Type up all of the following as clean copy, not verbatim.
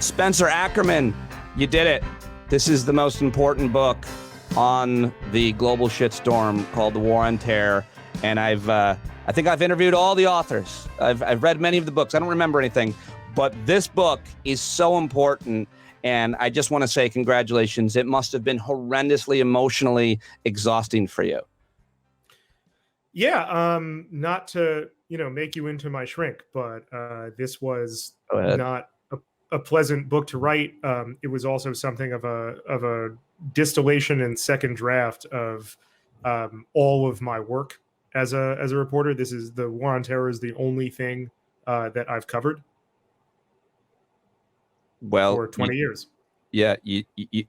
Spencer Ackerman, you did it. This is the most important book on the global shitstorm called The War on Terror. And I think I've interviewed all the authors. I've read many of the books. I don't remember anything, but this book is so important. And I just want to say congratulations. It must have been horrendously emotionally exhausting for you. Yeah, not to, make you into my shrink, but this was not a pleasant book to write. It was also something of a distillation and second draft of all of my work as a reporter. This is the War on Terror is the only thing that I've covered for 20 years. Yeah,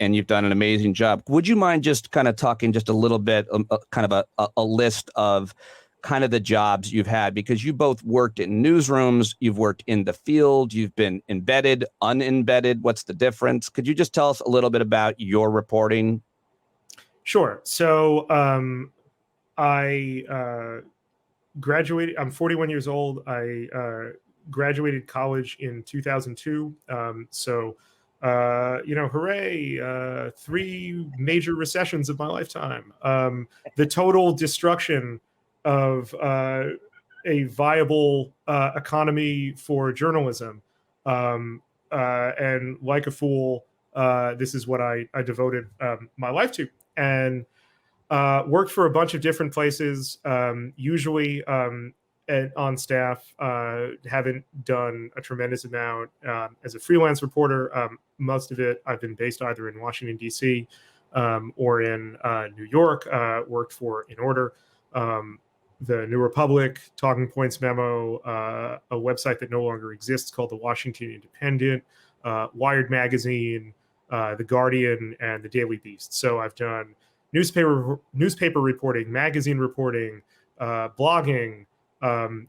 and you've done an amazing job. Would you mind just kind of talking just a little bit, kind of a list of kind of the jobs you've had? Because you both worked in newsrooms, you've worked in the field, you've been embedded, unembedded. What's the difference? Could you just tell us a little bit about your reporting? Sure. So I graduated. I'm 41 years old. I graduated college in 2002. Hooray, 3 major recessions of my lifetime. The total destruction of a viable economy for journalism. And like a fool, this is what I devoted my life to. And worked for a bunch of different places, usually on staff. Haven't done a tremendous amount as a freelance reporter. Most of it I've been based either in Washington, D.C. Or in New York. Worked for In Order, the New Republic, Talking Points Memo, a website that no longer exists called the Washington Independent, Wired Magazine, The Guardian, and the Daily Beast. So I've done newspaper reporting, magazine reporting, blogging.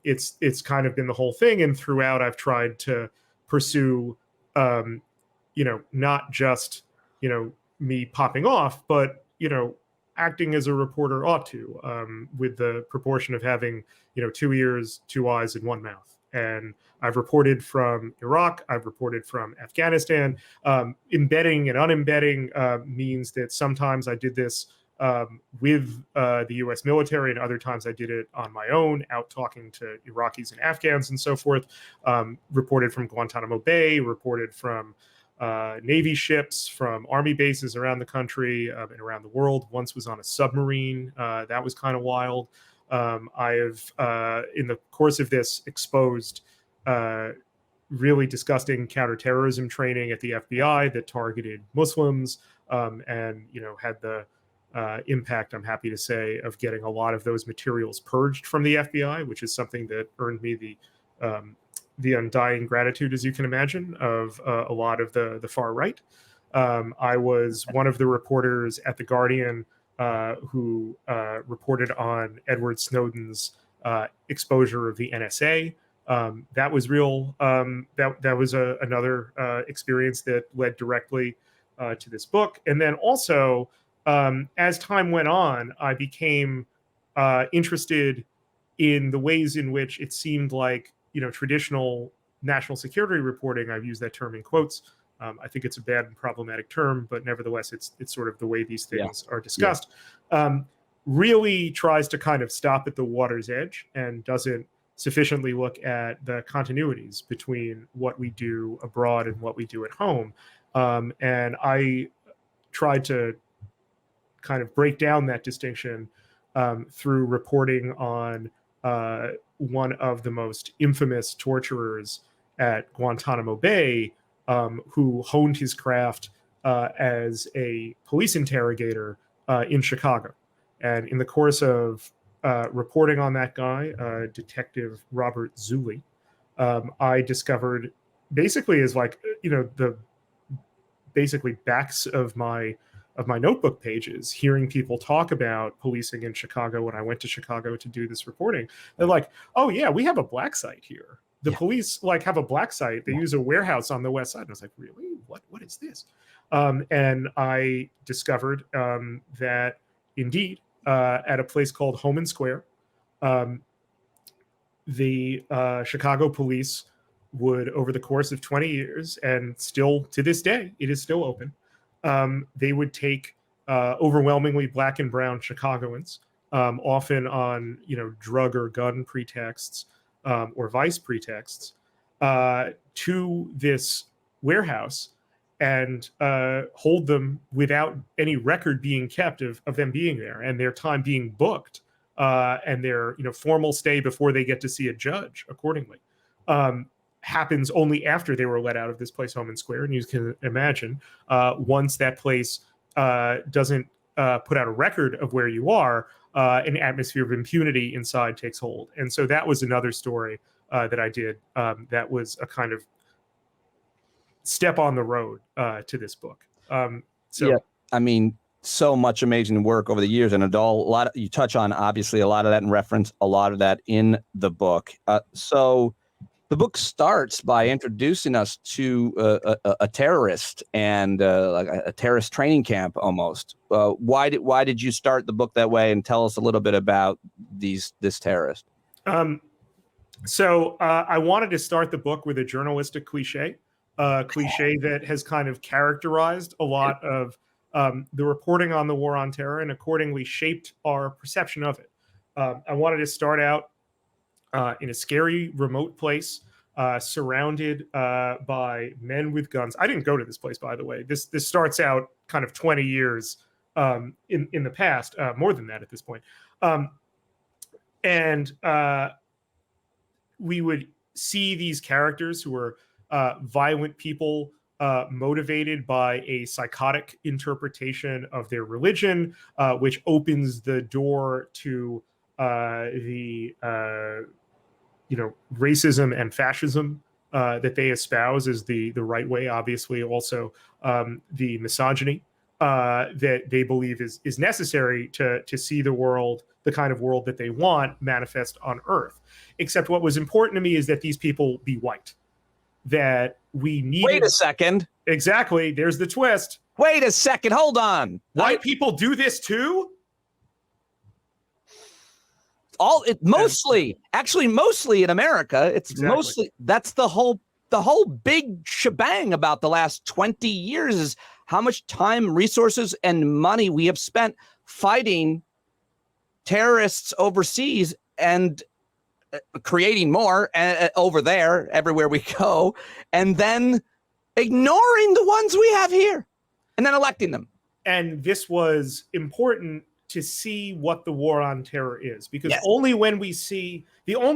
It's kind of been the whole thing. And throughout, I've tried to pursue, not just, me popping off, but, acting as a reporter ought to, with the proportion of having, 2 ears, 2 eyes, and 1 mouth. And I've reported from Iraq. I've reported from Afghanistan. Embedding and unembedding means that sometimes I did this with the U.S. military, and other times I did it on my own, out talking to Iraqis and Afghans and so forth. Reported from Guantanamo Bay, reported from Navy ships, from Army bases around the country and around the world. Once was on a submarine. That was kind of wild. I have, in the course of this, exposed really disgusting counterterrorism training at the FBI that targeted Muslims, and had the impact, I'm happy to say, of getting a lot of those materials purged from the FBI, which is something that earned me the undying gratitude, as you can imagine, of a lot of the far right. I was one of the reporters at The Guardian who reported on Edward Snowden's exposure of the NSA. That was real. That was another experience that led directly to this book. And then also, as time went on, I became interested in the ways in which it seemed like, traditional national security reporting, I've used that term in quotes. I think it's a bad and problematic term, but nevertheless, it's sort of the way these things are discussed. Really tries to kind of stop at the water's edge and doesn't sufficiently look at the continuities between what we do abroad and what we do at home. And I tried to kind of break down that distinction through reporting on one of the most infamous torturers at Guantanamo Bay, who honed his craft as a police interrogator in Chicago. And in the course of reporting on that guy, Detective Robert Zuley, I discovered basically is like, the basically backs of my notebook pages, hearing people talk about policing in Chicago when I went to Chicago to do this reporting. They're like, oh yeah, we have a black site here. The police have a black site. They use a warehouse on the west side. And I was like, really? What is this? And I discovered that indeed, at a place called Homan Square, the Chicago police would, over the course of 20 years, and still to this day, it is still open, they would take overwhelmingly black and brown Chicagoans, often on drug or gun pretexts or vice pretexts, to this warehouse and hold them without any record being kept of them being there and their time being booked and their formal stay before they get to see a judge accordingly. Happens only after they were let out of this place, Home and Square. And you can imagine once that place doesn't put out a record of where you are, an atmosphere of impunity inside takes hold. And so that was another story that I did that was a kind of step on the road to this book. Yeah, I mean, so much amazing work over the years, and you touch on obviously a lot of that in reference, a lot of that in the book. So the book starts by introducing us to a terrorist and like a terrorist training camp almost. Why did you start the book that way? And tell us a little bit about this terrorist. So I wanted to start the book with a journalistic cliche that has kind of characterized a lot of the reporting on the war on terror and accordingly shaped our perception of it. I wanted to start out in a scary, remote place, surrounded by men with guns. I didn't go to this place, by the way. This starts out kind of 20 years in the past, more than that at this point. And we would see these characters who were violent people motivated by a psychotic interpretation of their religion, which opens the door to the racism and fascism that they espouse as the right way. Obviously, also the misogyny that they believe is necessary to see the world, the kind of world that they want, manifest on Earth. Except what was important to me is that these people be white. That we needed. Wait a second. Exactly. There's the twist. Wait a second. Hold on. White people do this too? Mostly in America. It's exactly. Mostly, that's the whole big shebang about the last 20 years is how much time, resources, and money we have spent fighting terrorists overseas and creating more over there, everywhere we go, and then ignoring the ones we have here and then electing them. And this was important to see what the war on terror is, because yes. The only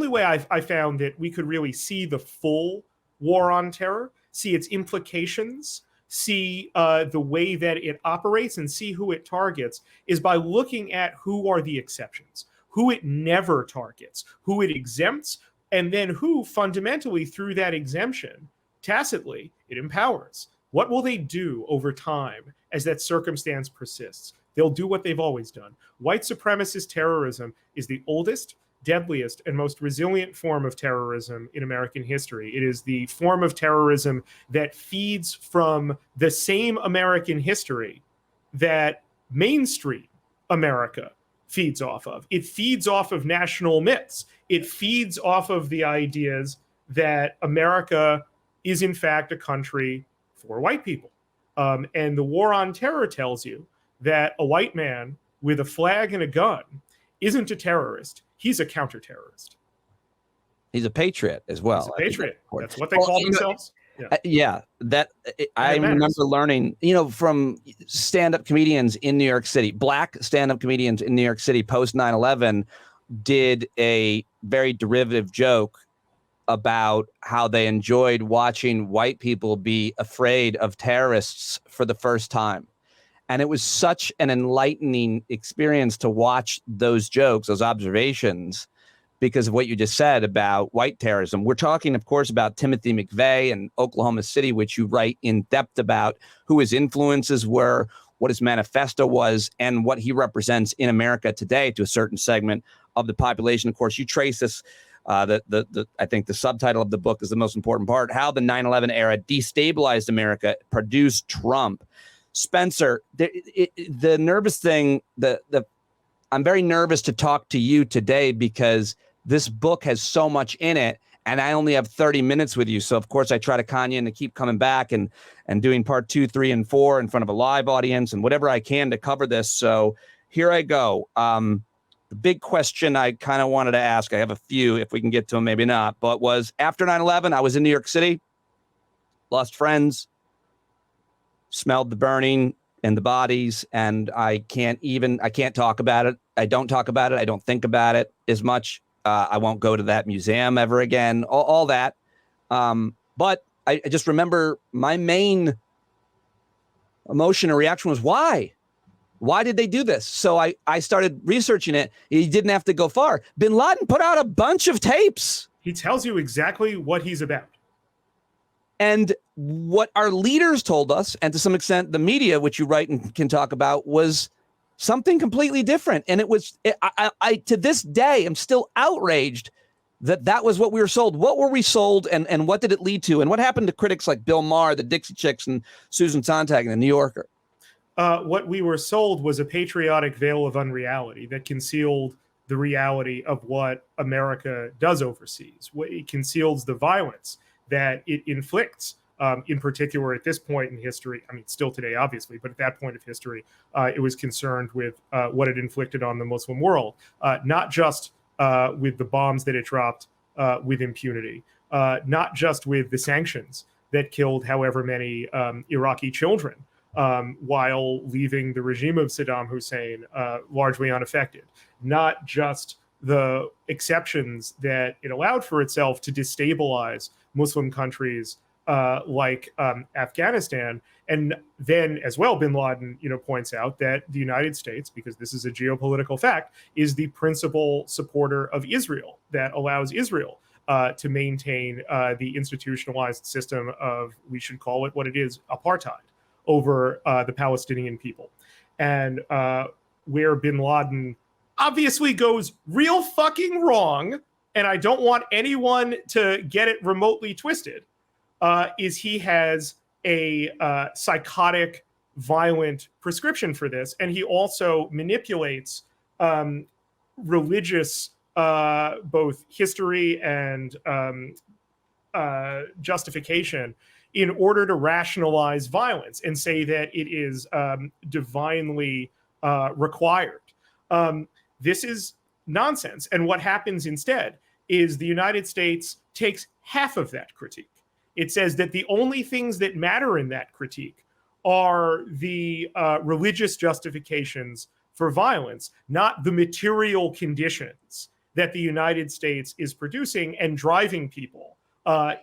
way I found that we could really see the full war on terror, see its implications, see the way that it operates and see who it targets is by looking at who are the exceptions, who it never targets, who it exempts, and then who fundamentally through that exemption, tacitly, it empowers. What will they do over time as that circumstance persists? They'll do what they've always done. White supremacist terrorism is the oldest, deadliest, and most resilient form of terrorism in American history. It is the form of terrorism that feeds from the same American history that mainstream America feeds off of. It feeds off of national myths. It feeds off of the ideas that America is in fact a country for white people. And the war on terror tells you that a white man with a flag and a gun isn't a terrorist. He's a counterterrorist. He's a patriot as well. He's a patriot. That's what they call themselves. I remember learning, from stand-up comedians in New York City, black stand-up comedians in New York City post 9/11 did a very derivative joke about how they enjoyed watching white people be afraid of terrorists for the first time. And it was such an enlightening experience to watch those jokes, those observations, because of what you just said about white terrorism. We're talking, of course, about Timothy McVeigh and Oklahoma City, which you write in depth about who his influences were, what his manifesto was, and what he represents in America today to a certain segment of the population. Of course, you trace this. I think the subtitle of the book is the most important part, how the 9/11 era destabilized America, produced Trump. Spencer, the nervous thing, I'm very nervous to talk to you today because this book has so much in it, and I only have 30 minutes with you. So of course I try to con you into keep coming back and doing part 2, 3, and 4 in front of a live audience and whatever I can to cover this. So here I go. The big question I kind of wanted to ask, I have a few, if we can get to them, maybe not, but was after 9/11, I was in New York City, lost friends, smelled the burning and the bodies, and I can't talk about it. I don't talk about it. I don't think about it as much. I won't go to that museum ever again, all that. But I just remember my main emotion or reaction was, why? Why did they do this? So I started researching it. He didn't have to go far. Bin Laden put out a bunch of tapes. He tells you exactly what he's about. And what our leaders told us, and to some extent the media, which you write and can talk about, was something completely different. And it was, I to this day, I'm still outraged that was what we were sold. What were we sold, and what did it lead to? And what happened to critics like Bill Maher, the Dixie Chicks, and Susan Sontag in the New Yorker? What we were sold was a patriotic veil of unreality that concealed the reality of what America does overseas. It conceals the violence that it inflicts, in particular at this point in history. I mean, still today, obviously, but at that point of history, it was concerned with what it inflicted on the Muslim world, not just with the bombs that it dropped with impunity, not just with the sanctions that killed however many Iraqi children, while leaving the regime of Saddam Hussein largely unaffected, not just the exceptions that it allowed for itself to destabilize Muslim countries like Afghanistan. And then as well, bin Laden, points out that the United States, because this is a geopolitical fact, is the principal supporter of Israel that allows Israel to maintain the institutionalized system of, we should call it what it is, apartheid over the Palestinian people. And where bin Laden obviously goes real fucking wrong, and I don't want anyone to get it remotely twisted, is he has a psychotic, violent prescription for this. And he also manipulates religious, both history and justification in order to rationalize violence and say that it is divinely required. This is nonsense. And what happens instead is the United States takes half of that critique. It says that the only things that matter in that critique are the religious justifications for violence, not the material conditions that the United States is producing and driving people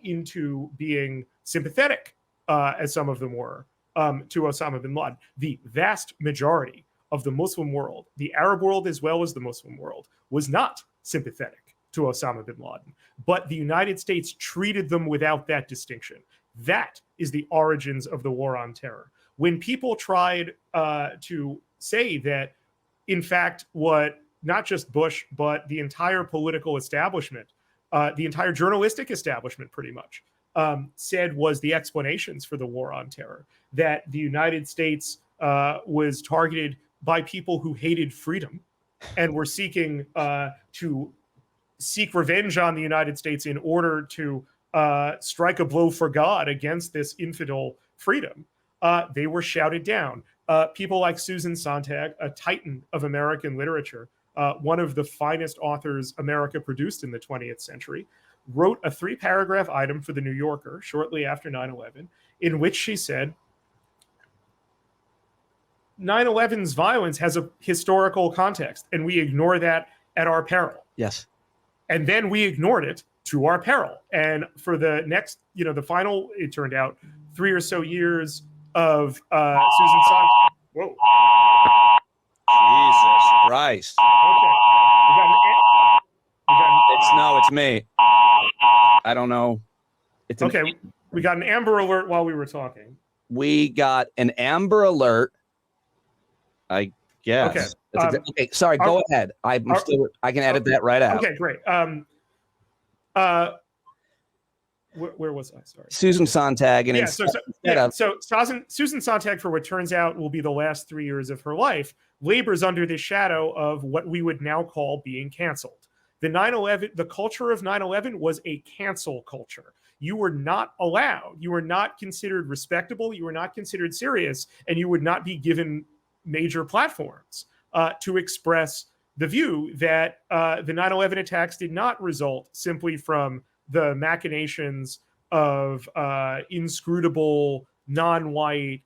into being sympathetic, as some of them were, to Osama bin Laden. The vast majority of the Muslim world, the Arab world as well as the Muslim world, was not sympathetic to Osama bin Laden. But the United States treated them without that distinction. That is the origins of the war on terror. When people tried to say that, in fact, what not just Bush, but the entire political establishment, the entire journalistic establishment pretty much, said was the explanations for the war on terror, that the United States was targeted by people who hated freedom and were seeking to seek revenge on the United States in order to strike a blow for God against this infidel freedom. They were shouted down. People like Susan Sontag, a titan of American literature, one of the finest authors America produced in the 20th century, wrote a 3-paragraph item for the New Yorker shortly after 9/11, in which she said, 9/11's violence has a historical context, and we ignore that at our peril. Yes. And then we ignored it to our peril. And for the next, the final, it turned out, 3 or so years of Susan Sontag. Whoa. Jesus Christ. Okay. It's me. I don't know. Okay. We got an Amber Alert while we were talking. We got an Amber Alert. I guess. Okay. Okay. Sorry. Go ahead. I can edit that right out. Okay. Great. Where was I? Sorry. Susan Sontag. And Susan Sontag, for what turns out will be the last 3 years of her life, labors under the shadow of what we would now call being canceled. The culture of 9/11 was a cancel culture. You were not allowed. You were not considered respectable. You were not considered serious, and you would not be given major platforms to express the view that the 9/11 attacks did not result simply from the machinations of inscrutable, non-white,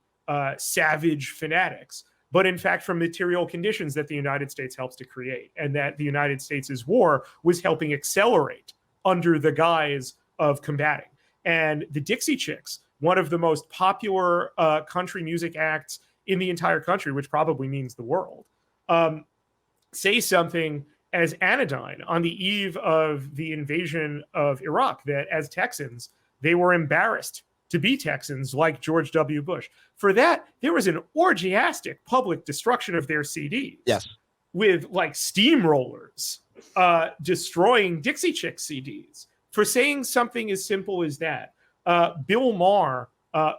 savage fanatics, but in fact from material conditions that the United States helps to create, and that the United States' war was helping accelerate under the guise of combating. And the Dixie Chicks, one of the most popular country music acts in the entire country, which probably means the world, say something as anodyne on the eve of the invasion of Iraq that as Texans, they were embarrassed to be Texans like George W. Bush. For that, there was an orgiastic public destruction of their CDs. Yes. With like steamrollers destroying Dixie Chicks CDs for saying something as simple as that. Bill Maher,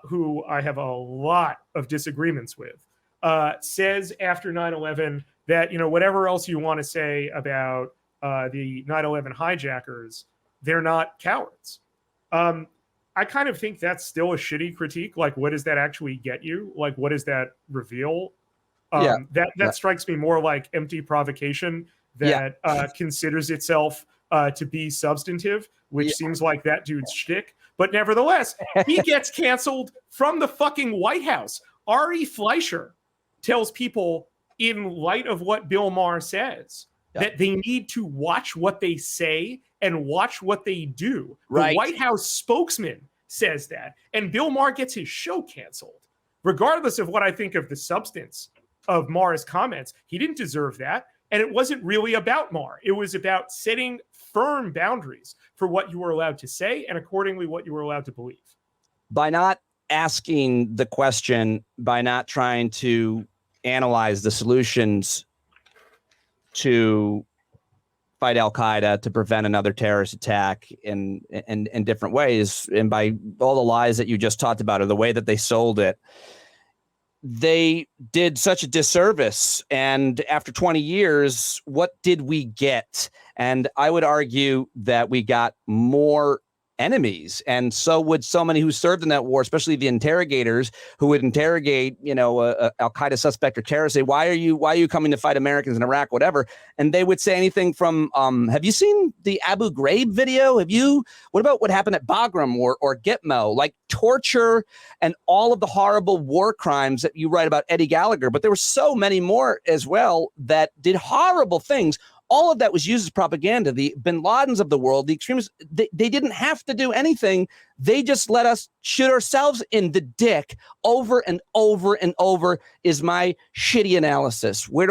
who I have a lot of disagreements with, says after 9/11 that, whatever else you want to say about the 9/11 hijackers, they're not cowards. I kind of think that's still a shitty critique. Like, what does that actually get you? Like, what does that reveal? That strikes me more like empty provocation that considers itself to be substantive, which seems like that dude's shtick. But nevertheless, he gets canceled from the fucking White House. Ari Fleischer tells people, in light of what Bill Maher says, that they need to watch what they say and watch what they do. The White House spokesman says that. And Bill Maher gets his show canceled. Regardless of what I think of the substance of Maher's comments, he didn't deserve that. And it wasn't really about Maher. It was about setting firm boundaries for what you were allowed to say and accordingly what you were allowed to believe. By not asking the question, by not trying to analyze the solutions to fight Al-Qaeda, to prevent another terrorist attack in different ways, and by all the lies that you just talked about or the way that they sold it, they did such a disservice. And after 20 years, what did we get? And I would argue that we got more enemies, and so would so many who served in that war, especially the interrogators who would interrogate, a Al-Qaeda suspect or terrorist, say, why are you coming to fight Americans in Iraq, whatever. And they would say anything from, have you seen the Abu Ghraib video? What about what happened at Bagram or Gitmo? Like torture and all of the horrible war crimes that you write about Eddie Gallagher. But there were so many more as well that did horrible things. All of that was used as propaganda. The bin Ladens of the world, the extremists, they didn't have to do anything. They just let us shoot ourselves in the dick over and over and over is my shitty analysis. What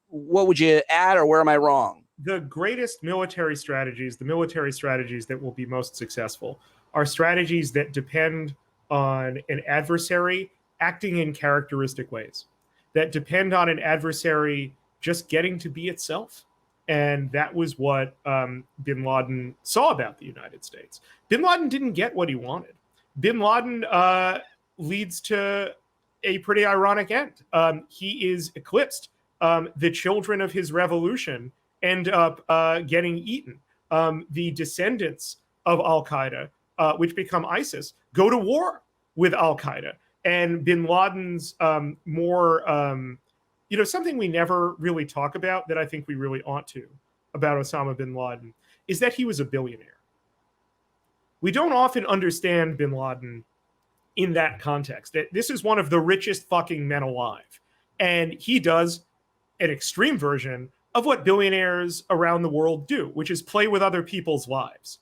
would you add, or where am I wrong? The greatest military strategies, the military strategies that will be most successful, are strategies that depend on an adversary acting in characteristic ways, that depend on an adversary just getting to be itself. And that was what bin Laden saw about the United States. Bin Laden didn't get what he wanted. Bin Laden leads to a pretty ironic end. He is eclipsed. The children of his revolution end up getting eaten. The descendants of Al-Qaeda, which become ISIS, go to war with Al-Qaeda. And bin Laden's something we never really talk about that I think we really ought to about Osama bin Laden is that he was a billionaire. We don't often understand bin Laden in that context, that this is one of the richest fucking men alive. And he does an extreme version of what billionaires around the world do, which is play with other people's lives.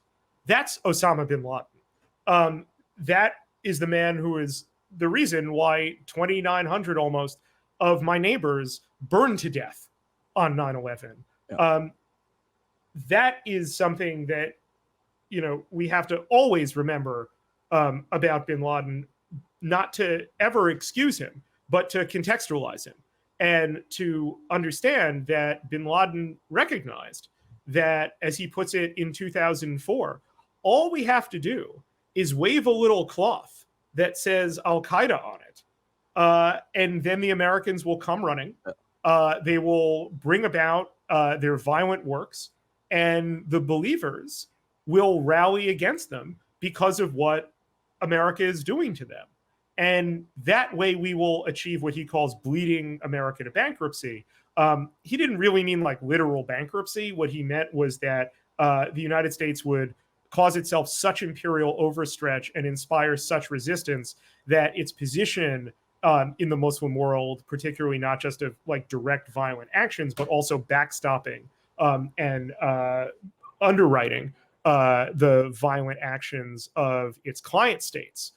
That's Osama bin Laden. That is the man who is the reason why 2,900 almost of my neighbors burned to death on 9/11. Yeah. That is something that, we have to always remember about bin Laden, not to ever excuse him, but to contextualize him and to understand that bin Laden recognized that, as he puts it in 2004, all we have to do is wave a little cloth that says Al-Qaeda on it. And then the Americans will come running. They will bring about their violent works, and the believers will rally against them because of what America is doing to them. And that way we will achieve what he calls bleeding America to bankruptcy. He didn't really mean like literal bankruptcy. What he meant was that the United States would cause itself such imperial overstretch and inspire such resistance that its position in the Muslim world, particularly not just of like direct violent actions, but also backstopping and underwriting the violent actions of its client states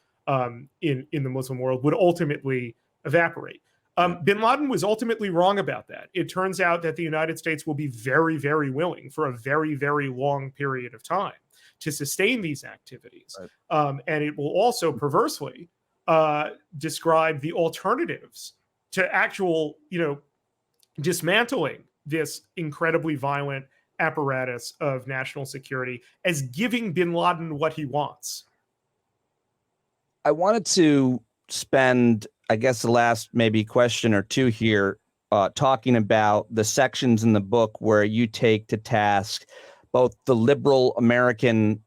in the Muslim world would ultimately evaporate. Bin Laden was ultimately wrong about that. It turns out that the United States will be very, very willing for a very, very long period of time to sustain these activities. Right. And it will also perversely describe the alternatives to actual, dismantling this incredibly violent apparatus of national security as giving Bin Laden what he wants. I wanted to spend, I guess, the last maybe question or two here talking about the sections in the book where you take to task both the liberal American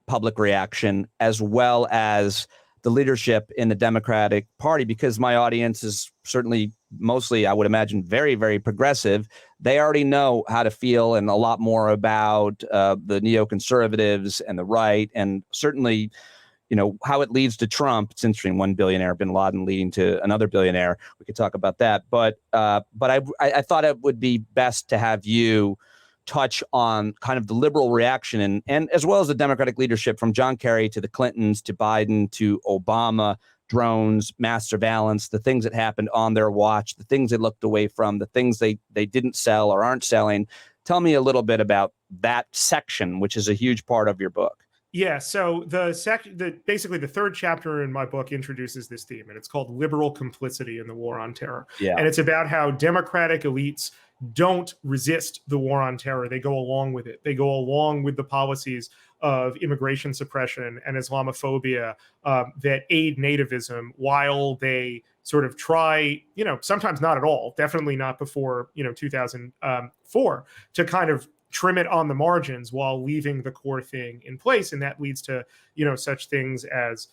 public reaction as well as the leadership in the Democratic Party, because my audience is certainly mostly, I would imagine, very, very progressive. They already know how to feel and a lot more about the neoconservatives and the right, and certainly, how it leads to Trump. It's interesting, one billionaire, Bin Laden, leading to another billionaire. We could talk about that. But I thought it would be best to have you touch on kind of the liberal reaction and as well as the Democratic leadership from John Kerry to the Clintons to Biden to Obama, drones, mass surveillance, the things that happened on their watch, the things they looked away from, the things they didn't sell or aren't selling. Tell me a little bit about that section, which is a huge part of your book. Yeah, so basically the third chapter in my book introduces this theme, and it's called Liberal Complicity in the War on Terror. Yeah. And it's about how Democratic elites don't resist the war on terror. They go along with it. They go along with the policies of immigration suppression and Islamophobia that aid nativism while they sort of try, sometimes not at all, definitely not before, 2004, to kind of trim it on the margins while leaving the core thing in place. And that leads to, such things as,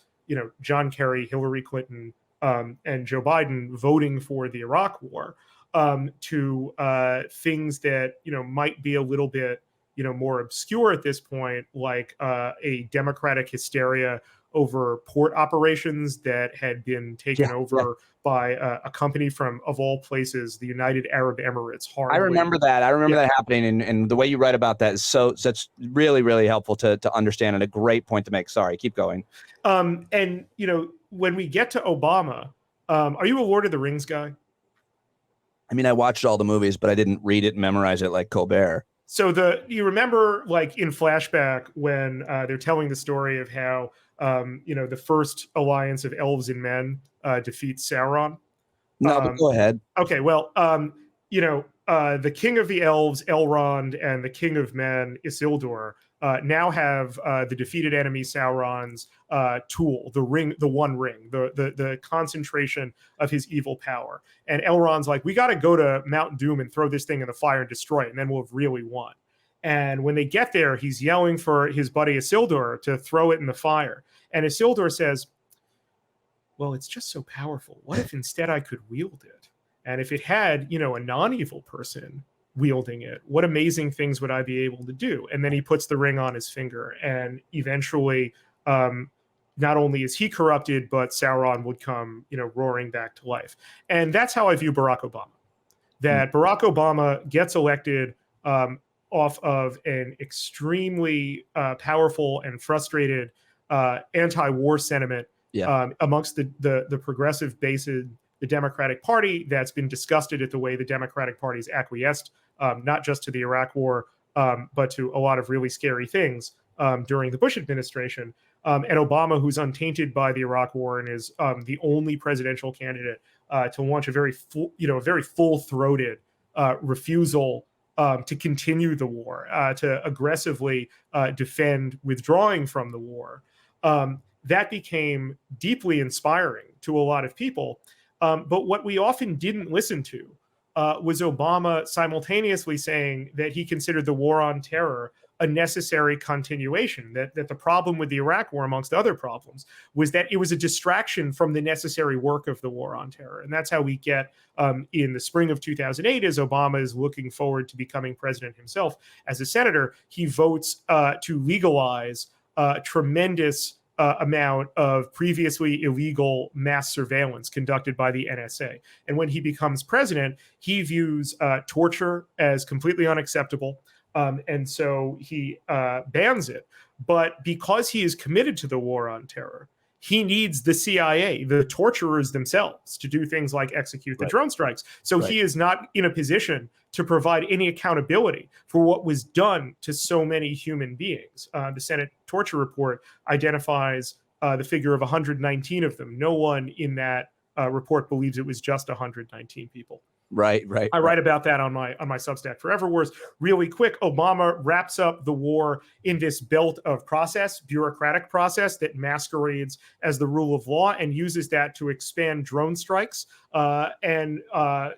John Kerry, Hillary Clinton, and Joe Biden voting for the Iraq War, to things that, might be a little bit, more obscure at this point, like a Democratic hysteria over port operations that had been taken over by a company from, of all places, the United Arab Emirates. Hardly. I remember that. That happening. And the way you write about that is that's really, really helpful to understand, and a great point to make. Sorry, keep going. And, when we get to Obama, are you a Lord of the Rings guy? I mean, I watched all the movies, but I didn't read it and memorize it like Colbert. So you remember, like in flashback, when they're telling the story of how, the first alliance of elves and men defeats Sauron? No, but go ahead. Okay, well, the king of the elves, Elrond, and the king of men, Isildur, now have the defeated enemy Sauron's tool, the ring, the One Ring, the concentration of his evil power. And Elrond's like, we got to go to Mount Doom and throw this thing in the fire and destroy it, and then we'll have really won. And when they get there, he's yelling for his buddy Isildur to throw it in the fire. And Isildur says, well, it's just so powerful. What if instead I could wield it? And if it had, a non-evil person wielding it, what amazing things would I be able to do? And then he puts the ring on his finger, and eventually not only is he corrupted, but Sauron would come, roaring back to life. And that's how I view Barack Obama. That Barack Obama gets elected off of an extremely powerful and frustrated anti-war sentiment amongst the progressive base of the Democratic Party that's been disgusted at the way the Democratic Party's acquiesced, not just to the Iraq War, but to a lot of really scary things during the Bush administration. And Obama, who's untainted by the Iraq War and is the only presidential candidate to launch a very full-throated refusal to continue the war, to aggressively defend withdrawing from the war. That became deeply inspiring to a lot of people. But what we often didn't listen to was Obama simultaneously saying that he considered the war on terror a necessary continuation, that the problem with the Iraq war, amongst other problems, was that it was a distraction from the necessary work of the war on terror. And that's how we get in the spring of 2008, as Obama is looking forward to becoming president himself as a senator, he votes to legalize tremendous amount of previously illegal mass surveillance conducted by the NSA. And when he becomes president, he views torture as completely unacceptable. And so he bans it. But because he is committed to the war on terror, he needs the CIA, the torturers themselves, to do things like execute the drone strikes. So he is not in a position to provide any accountability for what was done to so many human beings. The Senate torture report identifies the figure of 119 of them. No one in that report believes it was just 119 people. Right. I write about that on my Substack Forever Wars. Really quick, Obama wraps up the war in this belt of process, bureaucratic process that masquerades as the rule of law, and uses that to expand drone strikes and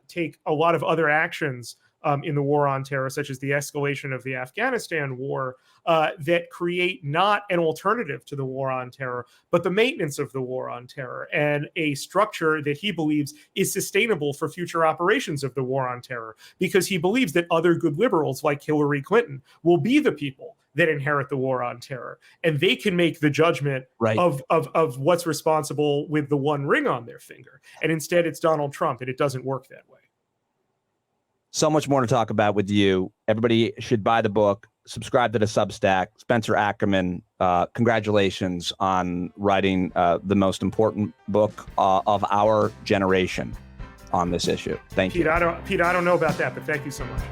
take a lot of other actions in the war on terror, such as the escalation of the Afghanistan war, that create not an alternative to the war on terror, but the maintenance of the war on terror and a structure that he believes is sustainable for future operations of the war on terror, because he believes that other good liberals like Hillary Clinton will be the people that inherit the war on terror, and they can make the judgment of what's responsible with the one ring on their finger. And instead, it's Donald Trump, and it doesn't work that way. So much more to talk about with you. Everybody should buy the book, subscribe to the Substack. Spencer Ackerman, congratulations on writing the most important book of our generation on this issue. Thank you. Pete, I don't know about that, but thank you so much.